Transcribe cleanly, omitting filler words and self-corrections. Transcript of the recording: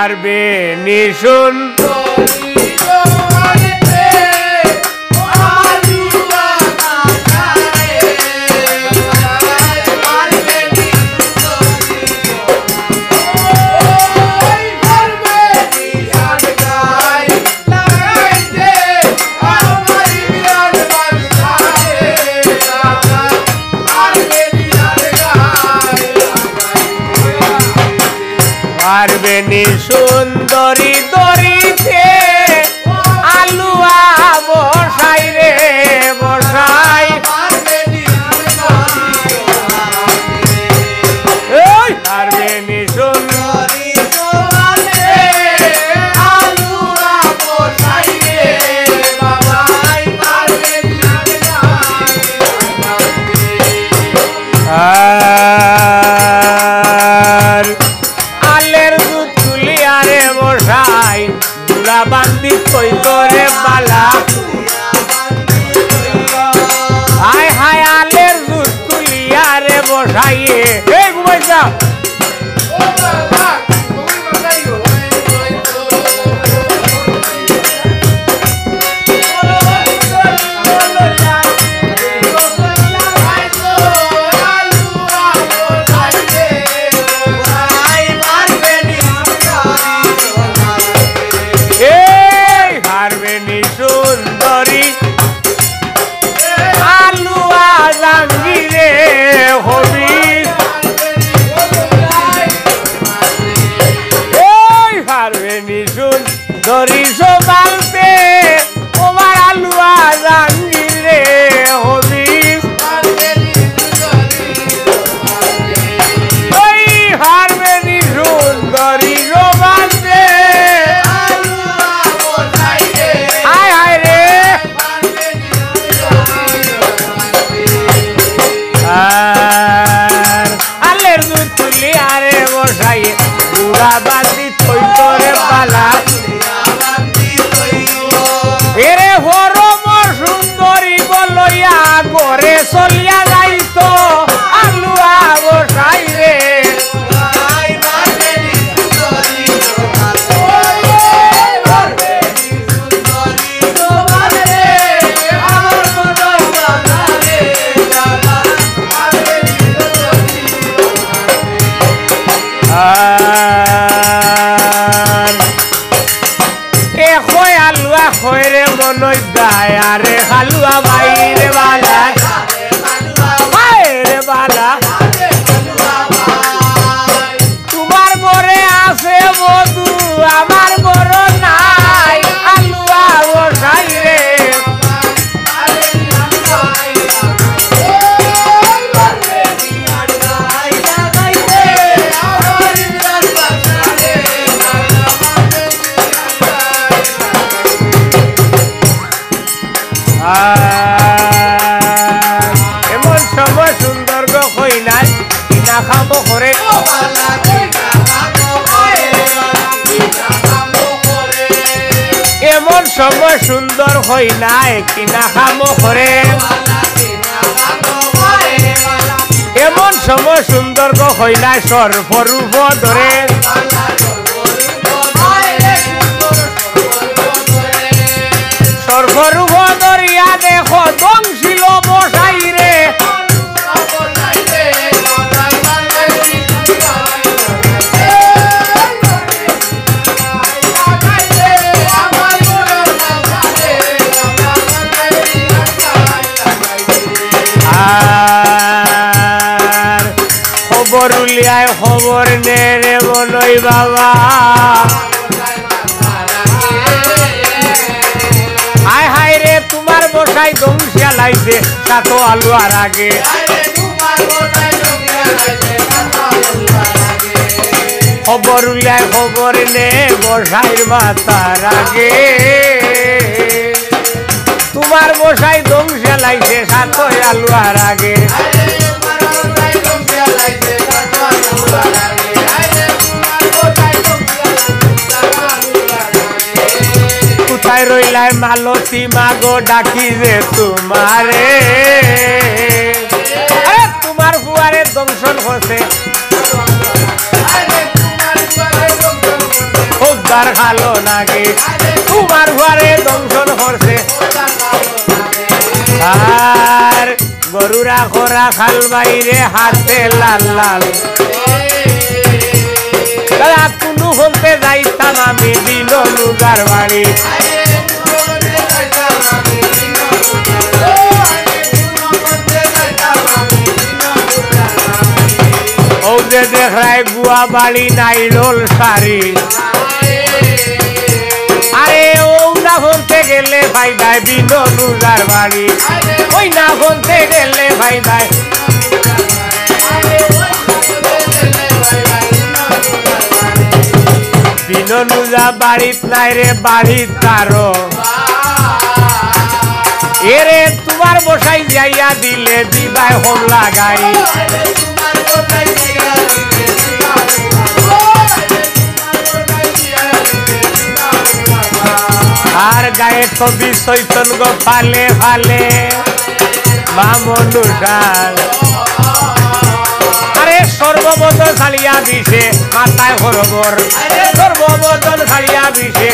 পারবে নিশুন পারবে নি সুন্দরী দরিতে আলুয়া বসাই রে বসাই পারবে নি সুন্দরী আলুয়া বসাই রে বাবাই পারবে বান্দি কই করে বালা হায় হায় আলের দুধ তুলিয়া রে বসাইয়ে এই ঘুমাই যাও সুন্দরী আলুয়া জাঙ্গিরে হবি এই পারবে নি সুন্দরী সবালতে তোমার আলুয়া জাঙ্গিরে হবি ওই পারবে নি সুন্দরী সবালতে আলের দুধ তুলি আরে বসাই বুড়া বাদি থই করে পালা এরে হরম সুন্দরী বলইয়া ঘরে চলিয়া যাইত আলুয়া বসাই রে আলুয়া খয়রে মনই দায় আরে হালুয়া বাইরে বালা বাইরে বালা তোমার বরে আছে মধু আমার বড় নাই আলুয়া বসাই রে এমন সময় সুন্দর গো কই নাই কিনা খাবো করে এমন সময় সুন্দর হই নাই কিনা খাবো করে এমন সময় সুন্দর গো হই নাই সর্বরূপ ধরে সর্বরূপ ধরিয়া দেখো দংশিল বসাই রে আর খবর উলিয়ায় খবর নে রে বলই বাবা হায় হায় রে তোমার বসাই দংশিয়া লাইছে সাত আলুয়ার আগে খবর উলিয়ায় খবর নে বসাইর মাথার আগে তোমার বসাই দংশিয়া লাইছে সাত আলুয়ার আগে কোথায় রইলায় মালতী মাগো ডাকি যে তোমারে তোমার ফুয়ারে দংশন হচ্ছে ওজার খালো নাকি তোমার ঘরে দংশন করছে আর গরুরা খোরা খাল বাইরে হাতে লাল লাল কোনো হতে যাইতাম আমি দিন লুগার বাড়ি ও যে দেখায় গুয়া বাড়ি নাইলোল শাড়ি আরে ও না বলতে গেলে ভাই ভাই বিনো লুগার বাড়ি ওই না বলতে গেলে ভাই ভাই বিননুজা বাড়িত নাই রে বাড়িত তারো এরে তোমার বসাই যাইয়া দিলে দিবাই হোম লাগাই আর গায়ে কবি চৈতন গো ফালে ফালে মামনুষাল আরে সর্ববদন ছাড়িয়া দিছে মাথায় হরবর সর্ববদন ছাড়িয়া দিছে